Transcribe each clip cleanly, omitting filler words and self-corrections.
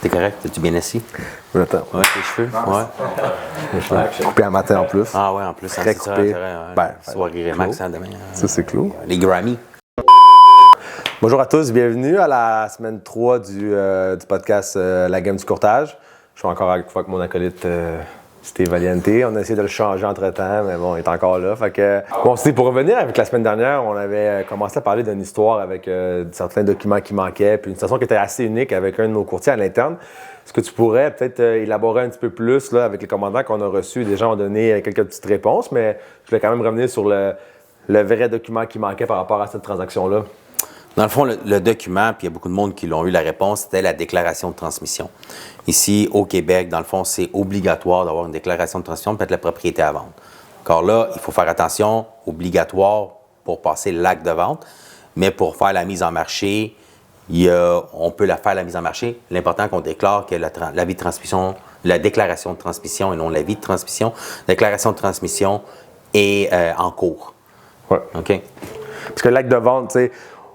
T'es correct? T'es-tu bien assis? Attends. Ouais, tes cheveux? Ouais. Coupé un matin en plus. Ah ouais, en plus. Très coupé. Soirée Max demain. Ça, c'est clos. Les Grammy. Bonjour à tous, bienvenue à la semaine 3 du podcast La Game du courtage. Je suis encore avec mon acolyte Steve Valiente. On a essayé de le changer entre-temps, mais bon, il est encore là. Fait que, bon, c'était pour revenir avec la semaine dernière, on avait commencé à parler d'une histoire avec certains documents qui manquaient, puis une situation qui était assez unique avec un de nos courtiers à l'interne. Est-ce que tu pourrais peut-être élaborer un petit peu plus là, avec les commandants qu'on a reçus? Les gens ont donné quelques petites réponses, mais je voulais quand même revenir sur le vrai document qui manquait par rapport à cette transaction-là. Dans le fond, le document, puis il y a beaucoup de monde qui l'ont eu la réponse, c'était la déclaration de transmission. Ici, au Québec, dans le fond, c'est obligatoire d'avoir une déclaration de transmission pour mettre la propriété à vendre. Encore là, il faut faire attention, obligatoire pour passer l'acte de vente, mais pour faire la mise en marché, on peut la faire la mise en marché. L'important qu'on déclare que l'avis de transmission, la déclaration de transmission et non l'avis de transmission, la déclaration de transmission est en cours. Oui. OK? Parce que l'acte de vente, tu sais,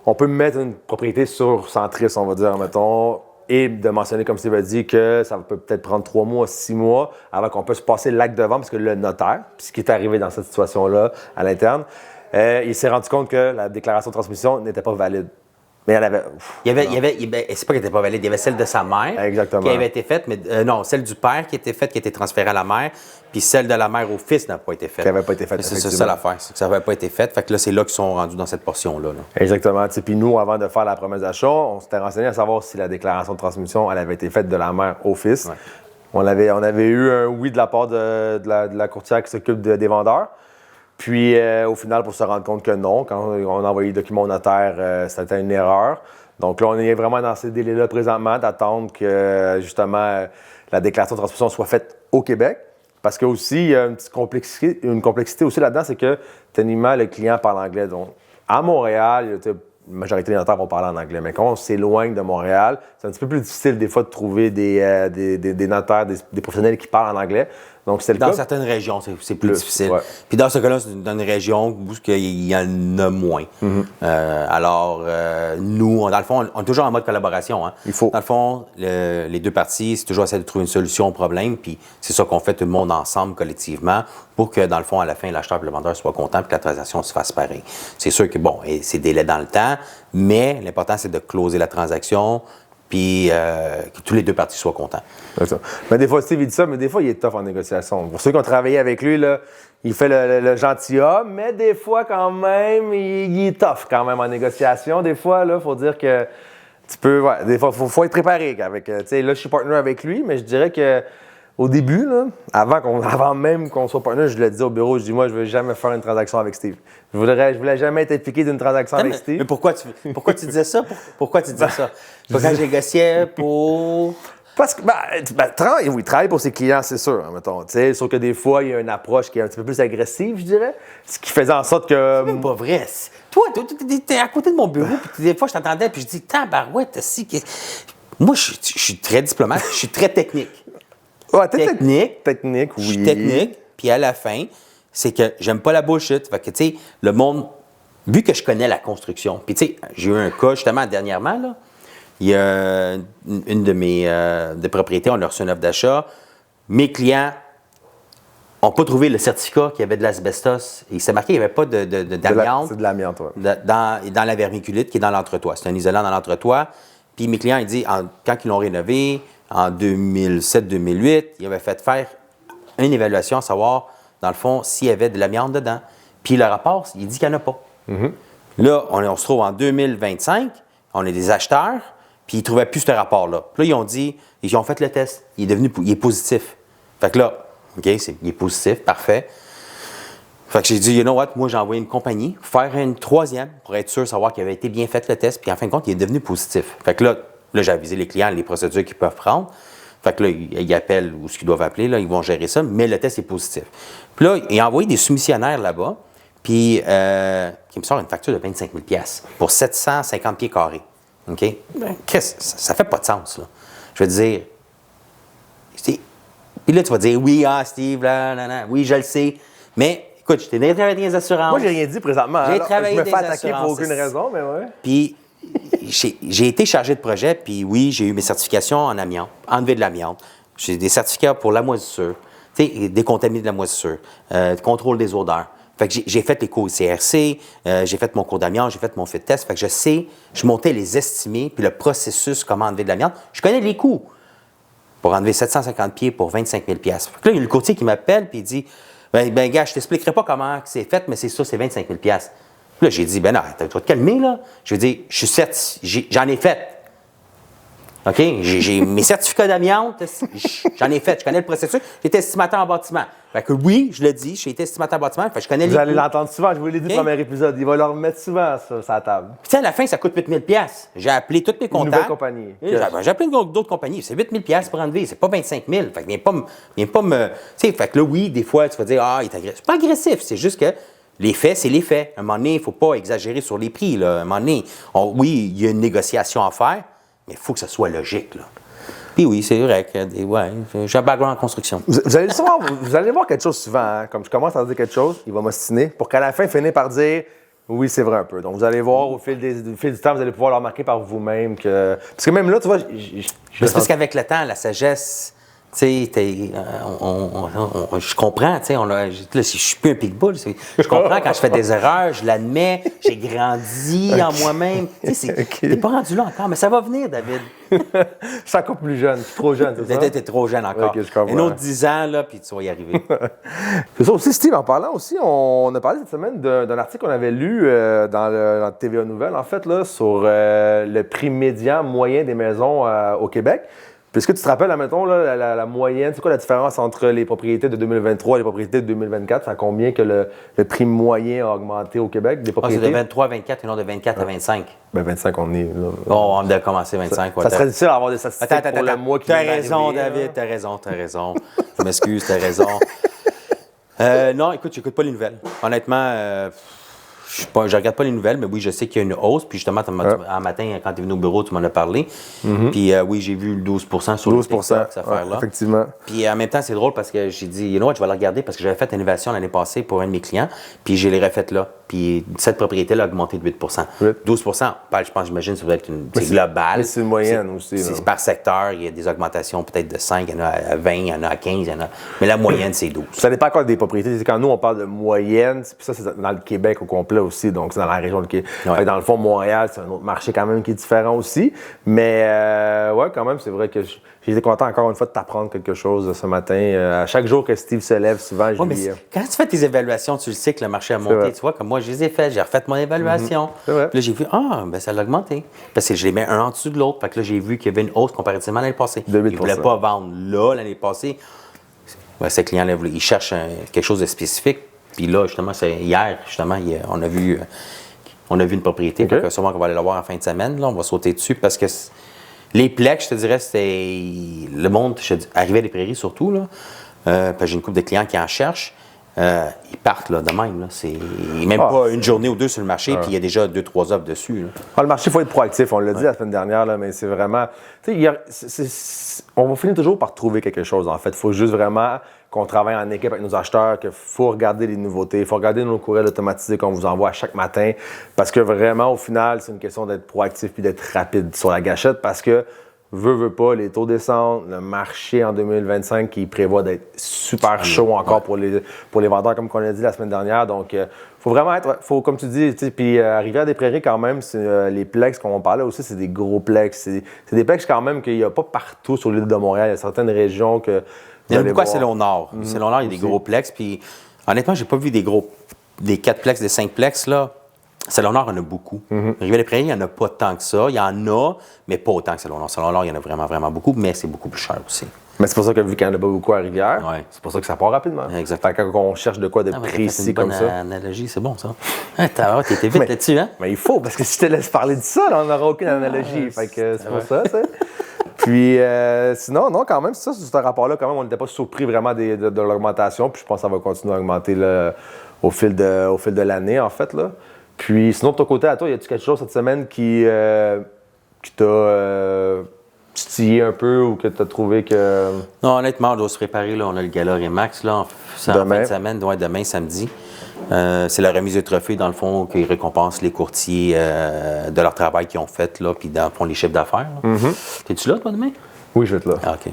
on peut mettre une propriété sur Centris, on va dire, mettons, et de mentionner, comme Steve a dit, que ça peut peut-être prendre 3 mois, 6 mois avant qu'on puisse passer l'acte de vente, parce que le notaire, puis ce qui est arrivé dans cette situation-là à l'interne, il s'est rendu compte que la déclaration de transmission n'était pas valide. Mais elle avait. C'est pas qu'elle n'était pas valide, il y avait celle de sa mère. Exactement. Qui avait été faite, mais non, celle du père qui était faite, qui était transférée à la mère, puis celle de la mère au fils n'a pas été faite. Qui n'avait pas été faite. C'est ça l'affaire, c'est que ça n'avait pas été fait. Fait que là, c'est là qu'ils sont rendus dans cette portion-là. Là. Exactement. Puis nous, avant de faire la promesse d'achat, on s'était renseigné à savoir si la déclaration de transmission elle avait été faite de la mère au fils. Ouais. On avait eu un oui de la part de la courtière qui s'occupe des vendeurs. Puis, au final, pour se rendre compte que non, quand on a envoyé le document au notaire, c'était une erreur. Donc là, on est vraiment dans ces délais-là présentement d'attendre que, justement, la déclaration de transmission soit faite au Québec. Parce que aussi, il y a une complexité aussi là-dedans, c'est que, techniquement, le client parle anglais. Donc, à Montréal, la majorité des notaires vont parler en anglais. Mais quand on s'éloigne de Montréal, c'est un petit peu plus difficile, des fois, de trouver des notaires, des professionnels qui parlent en anglais. Donc, c'est le cas. Dans certaines régions, c'est plus difficile. Ouais. Puis dans ce cas-là, c'est dans une région où il y en a moins. Mm-hmm. Nous, dans le fond, on est toujours en mode collaboration. Hein. Il faut. Dans le fond, les deux parties, c'est toujours essayer de trouver une solution au problème. Puis c'est ça qu'on fait tout le monde ensemble, collectivement, pour que, dans le fond, à la fin, l'acheteur et le vendeur soient contents et que la transaction se fasse pareil. C'est sûr que, bon, c'est délai dans le temps, mais l'important, c'est de closer la transaction puis que tous les deux parties soient contents. Mais des fois, Steve, il dit ça, mais des fois, il est tough en négociation. Pour ceux qui ont travaillé avec lui, là, il fait le gentilhomme, mais des fois, quand même, il est tough quand même en négociation. Des fois, il faut dire que tu peux... Ouais, des fois, il faut être préparé. Là, je suis partner avec lui, mais je dirais que au début, là, avant même qu'on soit partner, je le disais au bureau, je dis, moi, je ne veux jamais faire une transaction avec Steve. Je voulais jamais être impliqué d'une transaction avec Steve. Mais pourquoi tu disais ça? Pourquoi tu disais ça? Quand je négociais pour... Parce que, il travaille pour ses clients, c'est sûr, hein, mettons. Sauf que des fois, il y a une approche qui est un petit peu plus agressive, je dirais. Ce qui faisait en sorte que... C'est même pas vrai. Toi, t'es à côté de mon bureau, puis des fois, je t'entendais, puis je dis, tabarouette, moi, je suis très diplomate, je suis très technique. Ouais, technique, oui. Je suis technique, puis à la fin, c'est que j'aime pas la bullshit. Fait que, tu sais, le monde, vu que je connais la construction, puis tu sais, j'ai eu un cas, justement, dernièrement, là, il y a une de mes propriétés, on a reçu une offre d'achat. Mes clients n'ont pas trouvé le certificat qu'il y avait de l'asbestos. Il s'est marqué qu'il n'y avait pas d'amiante. C'est de l'amiante, oui. Dans la vermiculite qui est dans l'entretoit. C'est un isolant dans l'entretoit. Puis mes clients, ils disent, quand ils l'ont rénové, en 2007-2008, ils avaient fait faire une évaluation à savoir, dans le fond, s'il y avait de l'amiante dedans. Puis le rapport, il dit qu'il n'y en a pas. Mm-hmm. Là, on se trouve en 2025, on est des acheteurs, puis ils ne trouvaient plus ce rapport-là. Puis là, ils ont fait le test. Il est positif. Fait que là, OK, il est positif, parfait. Fait que j'ai dit, you know what, moi, j'ai envoyé une compagnie faire une troisième pour être sûr de savoir qu'il avait été bien fait le test. Puis en fin de compte, il est devenu positif. Fait que là, j'ai avisé les clients, les procédures qu'ils peuvent prendre. Fait que là, ils appellent ou ce qu'ils doivent appeler, là, ils vont gérer ça, mais le test est positif. Puis là, il a envoyé des soumissionnaires là-bas, puis qui me sort une facture de 25 000 $ pour 750 pieds carrés. OK? Ça fait pas de sens, là. Je veux dire... Puis là, tu vas dire, oui, Steve, là, oui, je le sais. Mais, écoute, je t'ai travaillé des assurances. Moi, j'ai rien dit présentement. J'ai travaillé je me des fais attaquer assurances. pour aucune raison, mais ouais. Puis, j'ai été chargé de projet, puis oui, j'ai eu mes certifications en amiante, enlever de l'amiante. J'ai des certificats pour la moisissure, décontaminer de la moisissure, contrôle des odeurs. Fait que j'ai fait les cours CRC, j'ai fait mon cours d'amiante, j'ai fait mon fit test. Fait que je montais les estimés, puis le processus, comment enlever de l'amiante. Je connais les coûts pour enlever 750 pieds pour 25 000 $. Fait que là, il y a le courtier qui m'appelle, puis il dit, ben gars, je t'expliquerai pas comment c'est fait, mais c'est ça, c'est 25 000 $. Puis là, j'ai dit, ben non, tu vas te calmer, là. Je veux dire, je suis j'en ai fait. OK? J'ai mes certificats d'amiante, j'en ai fait, je connais le processus. J'étais estimateur en bâtiment. Fait que oui, je le dis, j'ai été estimateur en bâtiment, fait que je connais Vous allez l'entendre souvent, je vous l'ai dit au premier épisode. Il va leur remettre souvent ça, sur la table. Puis tu sais, à la fin, ça coûte 8 000 $. J'ai appelé toutes mes comptables. Une nouvelle compagnie. J'ai appelé d'autres compagnies. C'est 8 000 $ pour enlever, c'est pas 25 000. Fait que viens pas me... Tu sais, fait que là, oui, des fois, tu vas dire, il est agressif. C'est pas agressif, c'est juste que les faits, c'est les faits. À un moment donné, il ne faut pas exagérer sur les prix, là. À un moment donné, oui, il y a une négociation à faire, mais il faut que ce soit logique, là. Puis oui, c'est vrai que j'ai un background en construction. Vous allez voir quelque chose souvent, hein? Comme je commence à dire quelque chose, il va m'ostiner pour qu'à la fin, finisse par dire oui, c'est vrai un peu. Donc vous allez voir au fil du temps, vous allez pouvoir le remarquer par vous-même que. Parce que même là, tu vois, c'est parce qu'avec le temps, la sagesse. Tu sais, je comprends, tu sais, je suis plus un pitbull. Je comprends quand je fais des erreurs, je l'admets, j'ai grandi en moi-même. Tu sais, t'es pas rendu là encore, mais ça va venir, David. Je suis encore plus jeune, je suis trop jeune, c'est ça? T'es trop jeune encore. Okay, je comprends. Un autre 10 ans, là, puis tu vas y arriver. C'est ça aussi, Steve, en parlant aussi, on a parlé cette semaine d'un article qu'on avait lu dans TVA Nouvelles, en fait, là, sur le prix médian moyen des maisons au Québec. Puis est-ce que tu te rappelles, admettons, là, la moyenne, c'est quoi la différence entre les propriétés de 2023 et les propriétés de 2024? C'est à combien que le prix moyen a augmenté au Québec des propriétés? C'est de 23 à 24 et non de 24 à 25. Ben 25, on est là. On a commencé 25. Ça serait difficile d'avoir des statistiques pour le mois qui vient d'arriver. T'as raison, David, t'as raison. Je m'excuse, t'as raison. Non, écoute, j'écoute pas les nouvelles. Honnêtement, je regarde pas les nouvelles, mais oui, je sais qu'il y a une hausse. Puis justement, un matin, quand tu es venu au bureau, tu m'en as parlé. Puis oui, j'ai vu le 12 sur 12 le TikTok, cette affaire-là. Effectivement. Puis en même temps, c'est drôle parce que j'ai dit, you know what, je vais la regarder parce que j'avais fait une innovation l'année passée pour un de mes clients. Puis je l'ai refaite là. Puis cette propriété-là a augmenté de 8 12 je pense, j'imagine, ça doit être c'est global. C'est une moyenne aussi. C'est par secteur. Il y a des augmentations peut-être de 5, il y en a à 20, il y en a à 15, il y en a. Mais la moyenne, c'est 12. Ça dépend encore des propriétés. Quand nous, on parle de moyenne, puis ça, c'est dans le Québec au complet aussi. Donc, c'est dans la région de Québec. Ouais. Dans le fond, Montréal, c'est un autre marché quand même qui est différent aussi. Mais, ouais, quand même, c'est vrai que j'ai été content encore une fois de t'apprendre quelque chose ce matin. À chaque jour que Steve se lève, souvent, je dis... Quand tu fais tes évaluations, tu le sais que le marché a monté. Tu vois, comme moi, je les ai faites, j'ai refait mon évaluation. C'est vrai. Puis là, j'ai vu, ça l'a augmenté. Parce que je les mets un en dessous de l'autre. Fait que là, j'ai vu qu'il y avait une hausse comparativement à l'année passée. De 8%. Ils ne voulaient pas vendre là, l'année passée. Ces clients-là, ils cherchent quelque chose de spécifique. Puis là, justement, hier, justement, on a vu une propriété. Okay. Fait que sûrement qu'on va aller la voir en fin de semaine. Là, on va sauter dessus parce que les plex, je te dirais, c'était le monde, arrivé à des prairies surtout. Là. J'ai une couple de clients qui en cherchent. Ils partent là, de même. Là. C'est même pas une journée ou deux sur le marché, puis il y a déjà 2-3 offres dessus. Là. Le marché, il faut être proactif. On l'a dit la semaine dernière, là, mais c'est vraiment... on va finir toujours par trouver quelque chose, en fait. Il faut juste vraiment qu'on travaille en équipe avec nos acheteurs, qu'il faut regarder les nouveautés, il faut regarder nos courriels automatisés qu'on vous envoie chaque matin, parce que vraiment, au final, c'est une question d'être proactif puis d'être rapide sur la gâchette, parce que veut pas, les taux descendent, le marché en 2025 qui prévoit d'être super chaud encore pour les vendeurs, comme on l'a dit la semaine dernière. Donc, faut vraiment comme tu dis, puis Rivière-des-Prairies, quand même, les plex qu'on parlait aussi, c'est des gros plex. C'est des plex quand même qu'il n'y a pas partout sur l'île de Montréal. Il y a certaines régions que. Il y en a beaucoup à Célon-Nord. Célon-Nord, il y a des gros plex. Puis, honnêtement, j'ai pas vu des 4 plex, des 5 plex, là. Célon-Nord, il y en a beaucoup. Rivière-des-Prairies, il n'y en a pas tant que ça. Il y en a, mais pas autant que Célon-Nord. Célon-Nord, il y en a vraiment, vraiment beaucoup, mais c'est beaucoup plus cher aussi. Mais c'est pour ça que vu qu'il n'y en a pas beaucoup à Rivière, c'est pour ça que ça part rapidement. Exactement. Fait que quand on cherche de quoi de précis comme ça. C'est une bonne analogie, c'est bon ça. Tu étais vite là-dessus, hein? Mais il faut, parce que si je te laisse parler de ça, là, on n'aura aucune analogie. Fait que c'est pour ça, tu sais. Puis sinon, non, quand même, c'est ça, sur ce rapport-là, quand même, on n'était pas surpris vraiment de l'augmentation. Puis je pense que ça va continuer à augmenter là, au fil de l'année, en fait, là. Puis sinon, de ton côté, à toi, y a-tu quelque chose cette semaine qui t'a titillé un peu ou que tu as trouvé que... Non, honnêtement, on doit se préparer. Là. On a le gala Remax là, en fin de semaine, demain, samedi. C'est la remise de trophée, dans le fond, qui récompense les courtiers de leur travail qu'ils ont fait, là, puis dans le fond, les chiffres d'affaires. T'es-tu là, toi, demain? Oui, je vais être là. Ah, OK.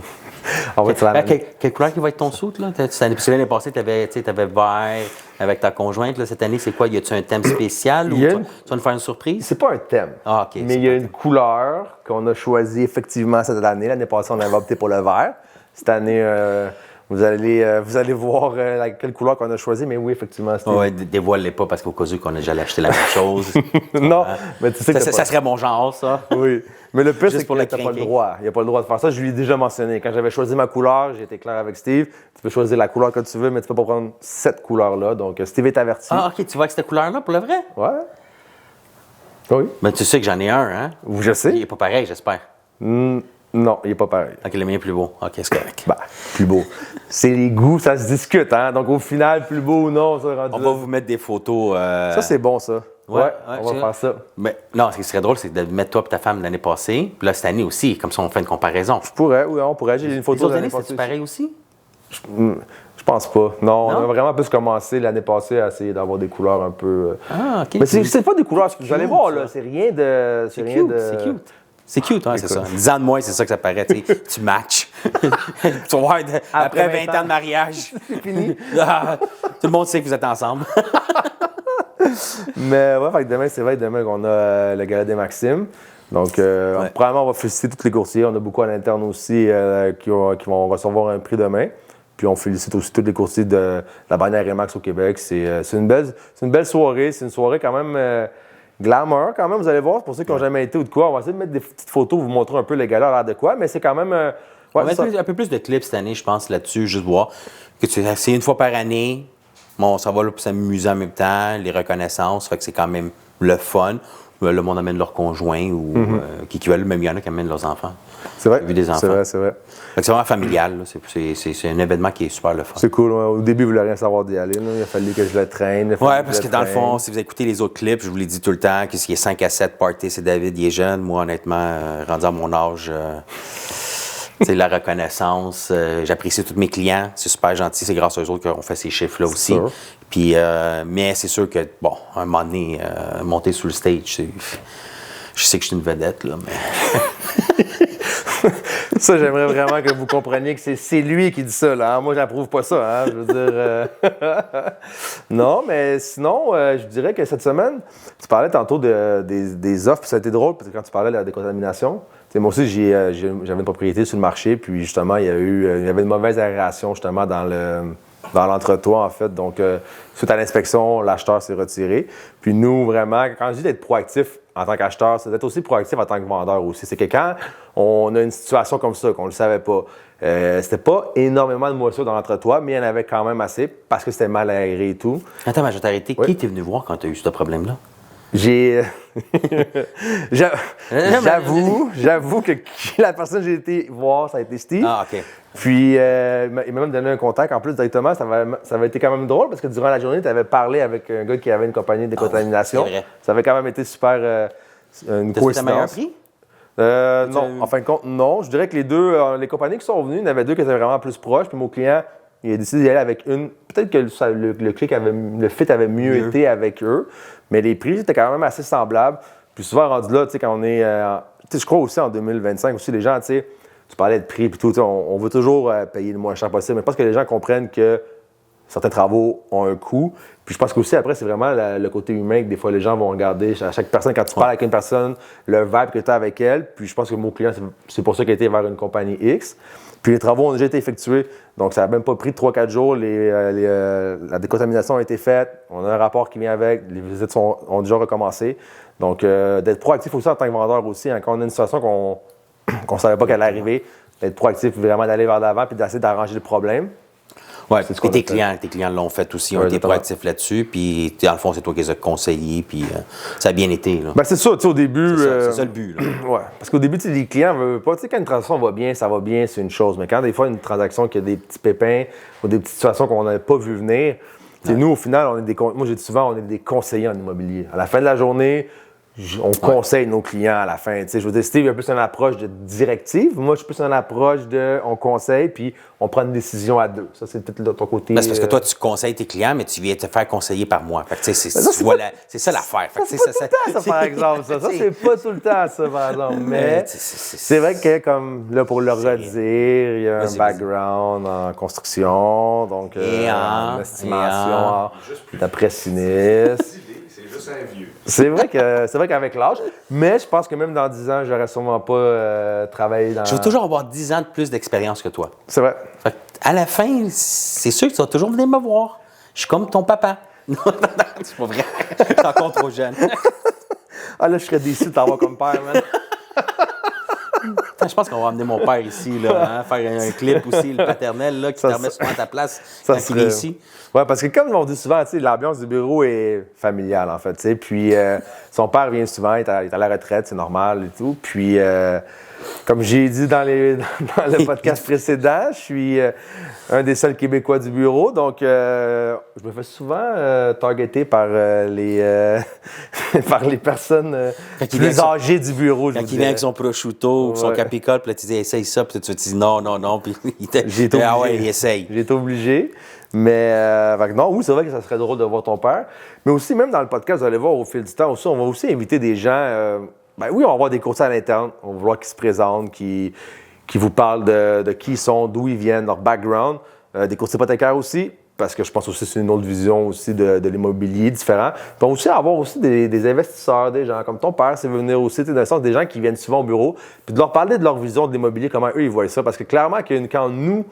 On va être là. Quelle couleur qui va être ton soute, là? Parce que l'année passée, tu avais vert avec ta conjointe. Là, cette année, c'est quoi? Y a-tu un thème spécial ou tu vas nous faire une surprise? C'est pas un thème. Ah, OK. Mais il y a une couleur qu'on a choisie effectivement cette année. L'année passée, on avait opté pour le vert. Cette année, vous allez voir quelle couleur qu'on a choisie. Mais oui, effectivement, c'était... Oui, dévoile-les pas parce qu'au cas où qu'on a déjà acheté la même chose. Non, mais tu sais que ça serait mon genre, ça. Oui. Mais le pire, Juste c'est pour que le tu n'as pas le crinquer. droit. Il n'y a pas le droit de faire ça. Je lui ai déjà mentionné. Quand j'avais choisi ma couleur, j'ai été clair avec Steve. Tu peux choisir la couleur que tu veux, mais tu peux pas prendre cette couleur-là. Donc, Steve est averti. Ah, OK. Tu vois que cette couleur-là, pour le vrai? Ouais. Oui. Ben, tu sais que j'en ai un, hein? Je sais. Il n'est pas pareil, j'espère. Non, il n'est pas pareil. OK, le mien est plus beau. OK, c'est correct. Ben, plus beau. C'est les goûts, ça se discute, hein? Donc, au final, plus beau ou non, ça rendu On là. va vous mettre des photos. Ça, c'est bon, ça. Ouais, on c'est va faire ça. Mais non, ce qui serait drôle, c'est de mettre toi et ta femme l'année passée, puis là, cette année aussi, comme ça, on fait une comparaison. Oui, on pourrait. J'ai une Les photo autres de années, l'année c'est passée. pareil aussi? Je pense pas. Non, Non? on a vraiment plus commencé l'année passée à essayer d'avoir des couleurs un peu. Ah, OK. Mais c'est pas des couleurs, vous allez cute, voir, ça. là. C'est rien de. C'est rien cute, de... c'est cute. C'est cute, hein, c'est ça. Écoute. 10 ans de moins, c'est ça que ça paraît. Tu matches. Tu vas voir, après 20 ans de mariage, C'est fini. tout le monde sait que vous êtes ensemble. Mais ouais, fait que demain, c'est vrai, demain qu'on a le gala des Maximes. Donc, probablement, on va féliciter tous les courtiers. On a beaucoup à l'interne aussi qui vont recevoir un prix demain. Puis on félicite aussi tous les courtiers de la bannière Remax au Québec. C'est une belle soirée. C'est une soirée quand même glamour, quand même. Vous allez voir, pour ceux qui n'ont jamais été ou de quoi. On va essayer de mettre des petites photos, vous montrer un peu les galas à l'air de quoi. Mais c'est quand même... On va mettre un peu plus de clips cette année, je pense, là-dessus, juste voir. C'est une fois par année. Bon, ça va là pour s'amuser en même temps, les reconnaissances, fait que c'est quand même le fun. Le monde amène leurs conjoints ou qui veulent, même il y en a qui amènent leurs enfants. C'est vrai. J'ai vu des enfants. C'est vrai. Fait que c'est vraiment familial. Là. C'est un événement qui est super le fun. C'est cool. Ouais. Au début, vous ne voulez rien savoir d'y aller. Là. Il a fallu que je le traîne. Oui, parce que dans le fond, si vous écoutez les autres clips, je vous l'ai dit tout le temps, que s'il y a 5 à 7 parties, c'est David, il est jeune. Moi, honnêtement, rendu à mon âge, c'est la reconnaissance. J'apprécie tous mes clients. C'est super gentil. C'est grâce aux autres qu'on fait ces chiffres-là aussi. Sûr. Puis, mais c'est sûr que, bon, un moment donné, monter sur le stage, je sais que je suis une vedette, là, mais... Ça, j'aimerais vraiment que vous compreniez que c'est lui qui dit ça, là. Hein? Moi, j'approuve pas ça, hein? Je veux dire... Non, mais sinon, je dirais que cette semaine, tu parlais tantôt des offres, puis ça a été drôle, parce que quand tu parlais de la décontamination, moi aussi, j'avais une propriété sur le marché, puis justement, il y avait une mauvaise aération, justement, dans l'entretoit, en fait. Donc, suite à l'inspection, l'acheteur s'est retiré. Puis nous, vraiment, quand je dis d'être proactif en tant qu'acheteur, c'est d'être aussi proactif en tant que vendeur aussi. C'est que quand on a une situation comme ça, qu'on ne le savait pas, c'était pas énormément de moisissure dans l'entretoit, mais il y en avait quand même assez parce que c'était mal aéré et tout. Attends, mais je vais t'arrêter. Oui. Qui était venu voir quand tu as eu ce problème-là? J'avoue que la personne que j'ai été voir, ça a été Steve. Ah, OK. Puis, il m'a même donné un contact. En plus, directement, ça avait été quand même drôle parce que durant la journée, tu avais parlé avec un gars qui avait une compagnie de décontamination. c'est vrai. Ça avait quand même été super une T'as-tu un meilleur coïncidence. prix? Non, en fin de compte, non. Je dirais que les deux, les compagnies qui sont venues, il y en avait deux qui étaient vraiment plus proches. Puis mon client, il a décidé d'y aller avec une. Peut-être que le fit avait mieux été avec eux, mais les prix étaient quand même assez semblables. Puis souvent rendu là, tu sais, quand on est, tu sais, je crois aussi en 2025 aussi, les gens, tu sais, tu parlais de prix, puis tout, tu sais, on veut toujours payer le moins cher possible, mais je pense que les gens comprennent que certains travaux ont un coût. Puis je pense qu'aussi, après, c'est vraiment le côté humain que des fois, les gens vont regarder. À chaque personne, quand tu parles avec une personne, le vibe que tu as avec elle. Puis je pense que mon client, c'est pour ça qu'il a été vers une compagnie X. Puis les travaux ont déjà été effectués. Donc, ça n'a même pas pris 3-4 jours. La décontamination a été faite. On a un rapport qui vient avec. Les visites ont déjà recommencé. Donc, d'être proactif aussi en tant que vendeur aussi. Hein, quand on a une situation qu'on ne savait pas qu'elle allait arriver, d'être proactif, vraiment d'aller vers l'avant puis d'essayer d'arranger le problème. Oui, C'est ce qu'on et a fait. tes clients l'ont fait aussi, ont Ouais, été exactement. proactifs là-dessus, puis dans le fond, c'est toi qui les as conseillés, puis ça a bien été. Là. Ben, c'est ça, tu sais, au début. C'est ça le but. Là. Ouais, parce qu'au début, tu sais, les clients veulent pas. Tu sais, quand une transaction va bien, ça va bien, c'est une chose. Mais quand des fois, une transaction qui a des petits pépins ou des petites situations qu'on n'avait pas vu venir, tu sais, nous, au final, moi, j'ai dit souvent, on est des conseillers en immobilier. À la fin de la journée, on conseille nos clients à la fin. Je veux dire, Steve a plus une approche de directive. Moi, je suis plus une approche de on conseille, puis on prend une décision à deux. Ça, c'est peut-être de ton côté. C'est parce que toi, tu conseilles tes clients, mais tu viens te faire conseiller par moi. Fait que, c'est ça l'affaire. C'est pas tout le temps, ça, par exemple. Ça, c'est pas tout le temps, ça, par exemple. Mais c'est vrai que, comme là, pour le redire, il y a un background en construction, donc en estimation, d'après sinistre. C'est vrai qu'avec l'âge, mais je pense que même dans 10 ans, j'aurais sûrement pas travaillé dans... Je vais toujours avoir 10 ans de plus d'expérience que toi. C'est vrai. Fait à la fin, c'est sûr que tu vas toujours venir me voir. Je suis comme ton papa. Non, c'est pas vrai. Je suis encore trop jeune. Ah là, je serais déçu de t'avoir comme père, man. Je pense qu'on va amener mon père ici, là, faire un clip aussi, le paternel, là, qui te remet souvent à ta place quand il est ici. Oui, parce que comme on dit souvent, l'ambiance du bureau est familiale, en fait. Puis son père vient souvent, il est à la retraite, c'est normal et tout. Puis, comme j'ai dit dans le podcast précédent, je suis un des seuls Québécois du bureau. Donc, je me fais souvent targeter par par les personnes plus âgées du bureau. Quand il vient avec son prosciutto ou son capicole, puis là, tu dis, essaye ça, puis tu dis non, puis j'ai été obligé. Ah ouais, il essaye. J'ai été obligé. Mais, non, oui, c'est vrai que ça serait drôle de voir ton père. Mais aussi, même dans le podcast, vous allez voir au fil du temps, aussi, on va aussi inviter des gens. Oui, on va avoir des courtiers à l'interne. On va voir qui se présentent, qui vous parlent de qui ils sont, d'où ils viennent, leur background. Des courtiers hypothécaires aussi, parce que je pense aussi que c'est une autre vision aussi de l'immobilier différent. Puis on va aussi avoir aussi des investisseurs, des gens comme ton père, c'est venir aussi, dans le sens des gens qui viennent souvent au bureau, puis de leur parler de leur vision de l'immobilier, comment eux ils voient ça. Parce que clairement, quand nous,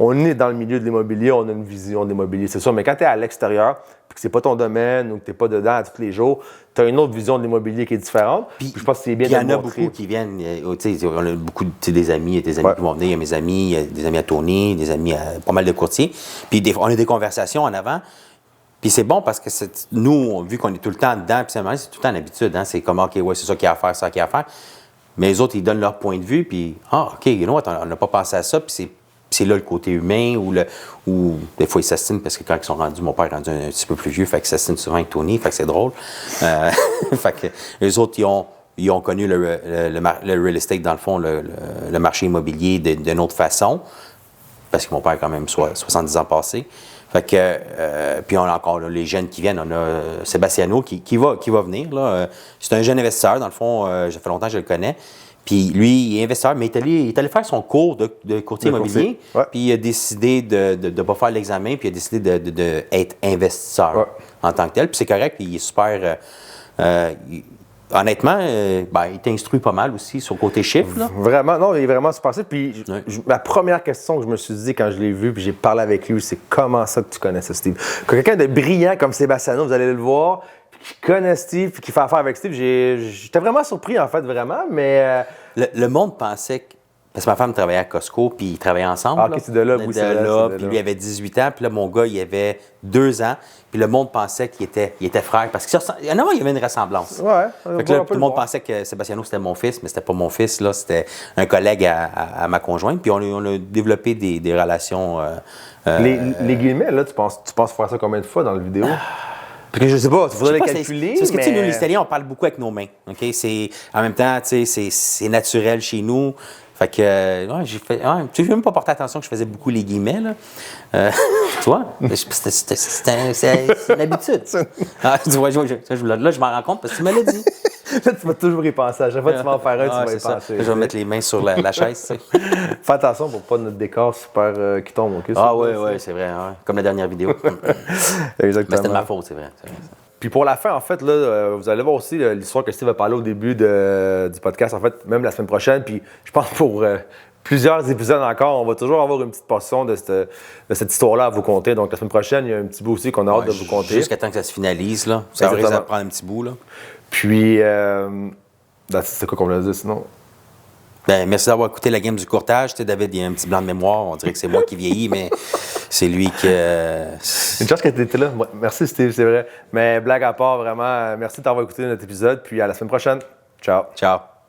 on est dans le milieu de l'immobilier, on a une vision de l'immobilier, c'est sûr. Mais quand tu es à l'extérieur, puis que c'est pas ton domaine ou que tu n'es pas dedans à tous les jours, tu as une autre vision de l'immobilier qui est différente. Puis je pense que c'est bien de le montrer. Il y en a beaucoup qui viennent, on a beaucoup des amis qui vont venir, il y a mes amis, il y a des amis à Tony, des amis à pas mal de courtiers. Puis on a des conversations en avant. Puis c'est bon parce que nous, vu qu'on est tout le temps dedans, puis c'est tout le temps l'habitude, hein, c'est comme, OK, ouais, c'est ça qu'il y a à faire, ça qu'il y a à faire. Mais les autres, ils donnent leur point de vue, puis, OK, on n'a pas pensé à ça, puis c'est là le côté humain ou des fois ils s'astinent parce que quand ils sont rendus, mon père est rendu un petit peu plus vieux, fait qu'ils s'astinent souvent avec Tony, fait que c'est drôle. Fait que les autres, ils ont connu le real estate, dans le fond, le marché immobilier d'une autre façon, parce que mon père a quand même 70 ans passés. Fait que, puis on a encore les jeunes qui viennent. On a Sébastiano qui va venir. Là. C'est un jeune investisseur, dans le fond, ça fait longtemps que je le connais. Puis lui, il est investisseur, mais il est allé faire son cours de courtier immobilier. Ouais. Puis il a décidé de ne pas faire l'examen, puis il a décidé d'être investisseur en tant que tel. Puis c'est correct, puis il est super... honnêtement, il t'instruit pas mal aussi sur le côté chiffre. Là. Vraiment, non, il est vraiment super. Puis ma première question que je me suis dit quand je l'ai vu, puis j'ai parlé avec lui, c'est comment ça que tu connais ça, Steve? Que quelqu'un de brillant comme Sébastiano, vous allez le voir, qui connaît Steve, puis qui fait affaire avec Steve, j'étais vraiment surpris, en fait, vraiment, mais... Le monde pensait que... Parce que ma femme travaillait à Costco, puis ils travaillaient ensemble. Ah, OK, c'est de là, oui, c'est là. Puis lui, il avait 18 ans, puis là, mon gars, il avait 2 ans, puis le monde pensait qu'il était frère, parce qu'il y avait une ressemblance. Ouais. Fait que là, tout le monde pensait que Sébastiano, c'était mon fils, mais c'était pas mon fils, là, c'était un collègue à ma conjointe, puis on a développé des relations... les guillemets, là, tu penses faire ça combien de fois dans la vidéo? Parce que je sais pas, il faudrait les calculer. Parce que, tu sais, nous, les Italiens, on parle beaucoup avec nos mains. OK? En même temps, tu sais, c'est naturel chez nous. Fait que, tu n'as même pas porté attention que je faisais beaucoup les guillemets, là. Tu vois? C'est une habitude. Tu vois, là, je m'en rends compte parce que tu me l'as dit. Là, tu vas toujours y penser. À chaque fois que tu vas en faire un, tu vas y penser. Je vais mettre les mains sur la chaise, tu sais. Fais attention pour pas notre décor super qui tombe. Okay, oui, c'est vrai. Ouais. Comme la dernière vidéo. Exactement. Mais c'était de ma faute, c'est vrai. Puis pour la fin, en fait, là, vous allez voir aussi l'histoire que Steve a parlé au début du podcast, en fait, même la semaine prochaine. Puis je pense pour plusieurs épisodes encore, on va toujours avoir une petite portion de cette histoire-là à vous conter. Donc la semaine prochaine, il y a un petit bout aussi qu'on a hâte de vous conter. Jusqu'à temps que ça se finalise, là. Ça risque de prendre un petit bout, là. Puis, c'est quoi qu'on voulait dire sinon? Ben, merci d'avoir écouté la game du courtage. Tu sais, David, il y a un petit blanc de mémoire. On dirait que c'est moi qui vieillis, mais c'est lui qui... Une chance que tu étais là. Merci, Steve, c'est vrai. Mais blague à part, vraiment, merci d'avoir écouté notre épisode. Puis à la semaine prochaine. Ciao. Ciao.